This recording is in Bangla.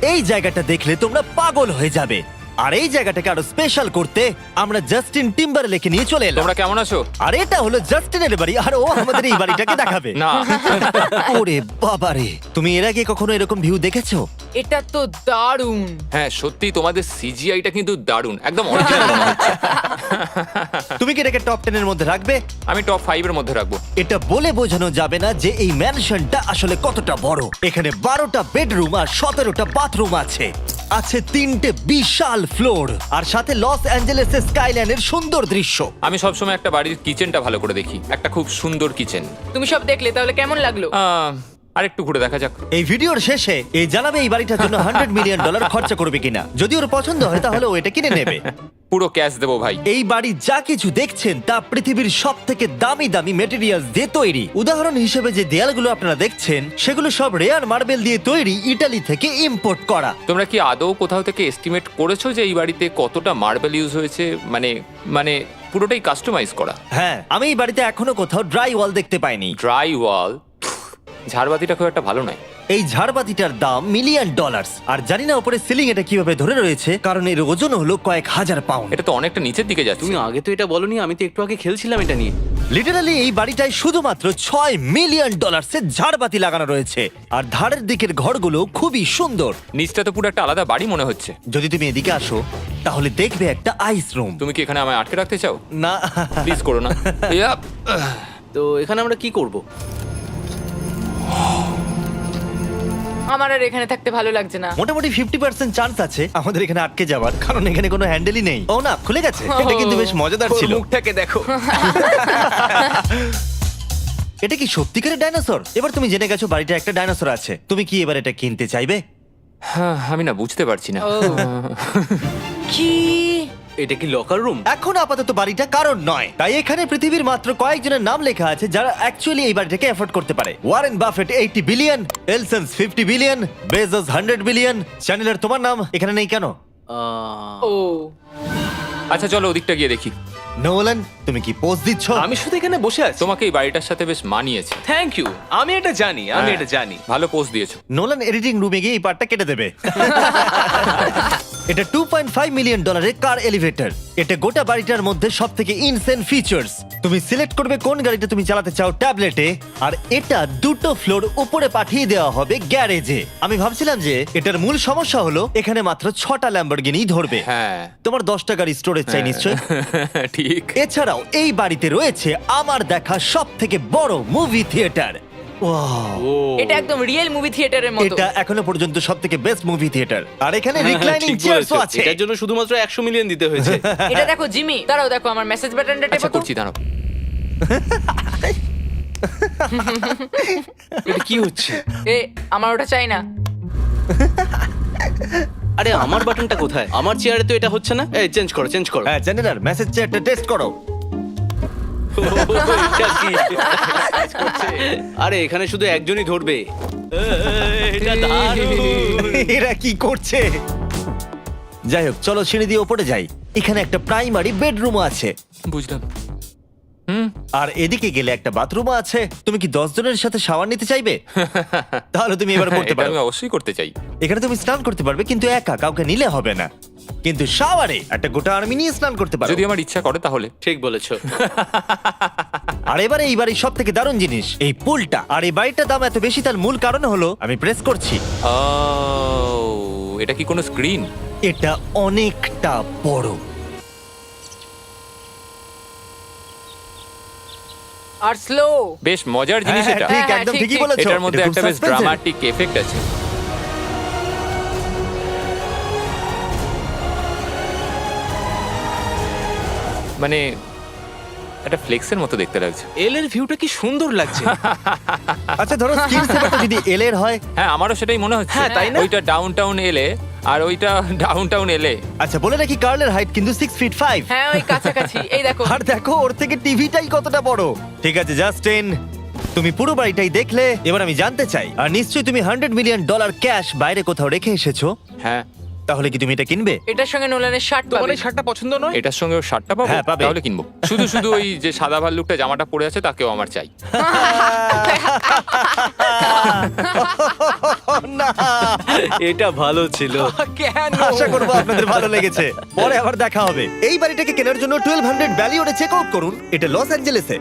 এই জায়গাটা দেখলে তোমরা পাগল হয়ে যাবে। আর এই জায়গাটাকে আরো স্পেশাল করতে আমরা জাস্টিন টিম্বারলেকে নিয়ে চলে এলাম। তোমরা কেমন আছো? আর এটা হলো জাস্টিনের বাড়ি, আর ও আমাদের এই বাড়িটাকে দেখাবে। না ওরে বাবারে, তুমি এর আগে কখনো এরকম ভিউ দেখেছো? এটা তো দারুণ। হ্যাঁ সত্যি তোমাদের সিজিআইটা কিন্তু দারুণ, একদম অরিজিনাল মনে হচ্ছে। তুমি কি এটাকে টপ 10 এর মধ্যে রাখবে? আমি টপ 5 এর মধ্যে রাখবো। এটা বলে বোঝানো যাবে না যে এই ম্যানশনটা আসলে কতটা বড়। এখানে 12টা বেডরুম আর 17টা বাথরুম আছে। আছে 3টে বিশাল ফ্লোর, আর সাথে লস অ্যাঞ্জেলেসের স্কাইলাইনের সুন্দর দৃশ্য। আমি সবসময় একটা বাড়ির কিচেনটা ভালো করে দেখি, একটা খুব সুন্দর কিচেন। তুমি সব দেখলে, তাহলে কেমন লাগলো? আরেকটু ঘুরে দেখা যাক। এই ভিডিওর শেষে এই জানাবে এই বাড়িটার জন্য $100 মিলিয়ন খরচা করবে কিনা। যদি ওর পছন্দ হয় তাহলে ও এটা কিনে নেবে। পুরো ক্যাশ দেবো ভাই। এই বাড়ি যা কিছু দেখছেন তা পৃথিবীর সব থেকে দামি দামি মেটেরিয়ালস দিয়ে তৈরি। উদাহরণ হিসেবে যে দেয়ালগুলো আপনারা দেখছেন সেগুলো সব রেয়ার মার্বেল দিয়ে তৈরি, ইটালি থেকে ইম্পোর্ট করা। তোমরা কি আদৌ কোথাও থেকে এস্টিমেট করেছো যে এই বাড়িতে কতটা মার্বেল ইউজ হয়েছে? মানে পুরোটাই কাস্টমাইজ করা। হ্যাঁ, আমি এই বাড়িতে এখনো কোথাও ড্রাই ওয়াল দেখতে পাইনি। ড্রাই ওয়াল? ঝাড়বাতিটা খুব একটা ভালো নয়। এই ঝাড়বাতিটার দাম $1 মিলিয়ন। আর জানি না উপরে সিলিং এটা কিভাবে ধরে রয়েছে, কারণ এর ওজন হলো কয়েক হাজার পাউন্ড। এটা তো অনেকটা নিচের দিকে যাচ্ছে। তুমি আগে তো এটা বলনি, আমি তো একটু আগে খেলছিলাম এটা নিয়ে। লিটারালি এই বাড়িটায় শুধুমাত্র $6 মিলিয়ন ঝাড়বাতি লাগানো রয়েছে। আর ধারের দিকের ঘরগুলো খুবই সুন্দর। নিচটা তো পুরো একটা আলাদা বাড়ি মনে হচ্ছে। যদি তুমি এদিকে আসো তাহলে দেখবে একটা আইস রুম। তুমি কি এখানে আমায় আটকে রাখতে চাও? না, প্লিজ করো না। ইয়াপ। তো এখানে আমরা কি করব? আমার আর এখানে থাকতে ভালো লাগছে না। মোটামুটি 50% চান্স আছে আমাদের এখানে আটকে যাওয়ার, কারণ এখানে কোনো হ্যান্ডেলই নেই। ও না, খুলে গেছে। এটা কিন্তু বেশ মজাদার ওর ছিল। মুখটাকে দেখো। এটা কি সত্যিকারের ডাইনোসর? এবার তুমি জেনে গেছো বাড়িটা একটা ডাইনোসর আছে। তুমি কি এবার এটা কিনতে চাইবে? হ্যাঁ, আমি না বুঝতে পারছি না। ও। কি? এটা কি লকার রুম? এখন আপাতত বাড়িটা কারণ নয়, তাই এখানে পৃথিবীর মাত্র কয়েকজনের নাম লেখা আছে যারা অ্যাকচুয়ালি এই বাড়িটাকে এফোর্ড করতে পারে। Warren Buffett 80 billion, এলসন্স 50 billion, Bezos 100 billion. চ্যানেলের তোমার নাম এখানে নেই কেন? ও আচ্ছা চলো ওদিকটা গিয়ে দেখি। নোলান, তুমি কি পোজ দিচ্ছ? আমি শুধু এখানে বসে আছি। তোমাকে এই বাড়িটার সাথে বেশ মানিয়েছে। Thank you. আমি এটা জানি, আমি হ্যাঁ, এটা জানি। ভালো পোস্ট দিয়েছো। নোলান এডিটিং রুমে গিয়ে এই পার্টটা কেটে দেবে। এটা $2.5 মিলিয়ন কার এলিভেটর। এটা গোটা বাড়িটার মধ্যে সব থেকে ইনসেন ফিচার্স। তুমি সিলেক্ট করবে কোন গাড়িটা তুমি চালাতে চাও ট্যাবলেটে, আর এটা 2টো ফ্লোর উপরে পাঠিয়ে দেওয়া হবে গ্যারেজে। আমি ভাবছিলাম যে এটার মূল সমস্যা হলো এখানে মাত্র 6টা ল্যাম্বরগিনি ধরবে। হ্যাঁ। তোমার 10টা গাড়ি স্টোরেজ চাই নিশ্চয়। ঠিক। এছাড়াও এই বাড়িতে রয়েছে আমার দেখা সব থেকে বড় মুভি থিয়েটার। এটা একদম রিয়েল মুভি থিয়েটারের মতো। এটা এখনো পর্যন্ত সব থেকে বেস্ট মুভি থিয়েটার। আর এখানে হ্যাঁ, রিক্লাইনিং ঠিক চেয়ারসও বলেছো। আছে। এটার জন্য শুধুমাত্র 100 মিলিয়ন দিতে হয়েছে। এটা দেখো জিমি, দাঁড়াও দেখো আমার মেসেজ বাটনটা আচ্ছা টেপো তো। করছি, দাঁড়াও। এটা কি হচ্ছে? এ আমার ওটা চাই না। আরে আমার বাটনটা কোথায়? আমার চেয়ারে তো এটা হচ্ছে না। এই চেঞ্জ করো, চেঞ্জ করো। হ্যাঁ, চ্যানেলার মেসেজ চেয়ারটা টেস্ট করো। এটা কি? আরে এখানে শুধু একজনই ধরবে। এটা দারুণ। এরা কি করছে? যাই হোক, চলো সিঁড়ি দিয়ে উপরে যাই। এখানে একটা প্রাইমারি বেডরুম আছে, বুঝলাম। আর এদিকে গেলে একটা বাথরুম আছে। তুমি কি 10 জনের সাথে শাওয়ার নিতে চাইবে? তাহলে তুমি এবার করতে এটা পারো। আমি অবশ্যই করতে চাই। এখানে তুমি স্নান করতে পারবে, কিন্তু একা, কাউকে নিলে হবে না। কিন্তু শাওয়ারে একটা গোটা আর্মি নিয়ে স্নান করতে পারো। যদি আমার ইচ্ছা করে তাহলে। ঠিক বলেছো। আর এবারে এই বাড়ির সব থেকে দারুণ জিনিস এই পুলটা। আর এই বাড়িটার দাম এত বেশি তার মূল কারণ হলো, আমি প্রেস করছি, ও, এটা কি কোনো স্ক্রিন? এটা অনেকটা বড়। আর স্লো। বেশ মজার জিনিস হ্যাঁ, এটা। ঠিক, হ্যাঁ, একদম ঠিক, ঠিকই ঠিক। বলেছো। এটার মধ্যে এটা খুব একটা বেশ suspense-এর। ড্রামাটিক এফেক্ট আছে। মানে একটা ফ্লেক্সের মতো দেখতে লাগছে। এল এর ভিউটা কি সুন্দর লাগছে। আচ্ছা ধরো স্ক্রিন সেভারটা যদি এল এর হয়। হ্যাঁ, আমারও সেটাই মনে হচ্ছে। হ্যাঁ, তাই না? ওইটা ডাউনটাউন এলে আর ওইটা ডাউনটাউন এলে। আচ্ছা বলে রাখি, কার্লের হাইট কিন্তু 6'5". হ্যাঁ ওই কাছাকাছি। এই দেখো। আর দেখো ওর থেকে টিভিটাই কতটা বড়। ঠিক আছে জাস্টিন, তুমি পুরো বাড়িটাই দেখলে। এবার আমি জানতে চাই, আর নিশ্চয়ই তুমি $100 মিলিয়ন ক্যাশ বাইরে কোথাও রেখে এসেছো। হ্যাঁ, তাহলে কি তুমি এটা কিনবে? এটার সঙ্গে নোলানের শার্ট তোমার পাবে। এই শার্টটা পছন্দ নয়? এটার সঙ্গে ওর শার্টটা পাবো, হ্যাঁ, পাবে। তাহলে কিনবো। শুধু শুধু ওই যে সাদা ভাল্লুকটা জামাটা পরে আছে তাকেও আমার চাই। না, এটা ভালো ছিল। কেন? আশা করবো আপনাদের ভালো লেগেছে। পরে আবার দেখা হবে। এই বাড়িটাকে কেনার জন্য 1200 ভ্যালিওরে চেক আউট করুন। এটা লস অ্যাঞ্জেলেসে।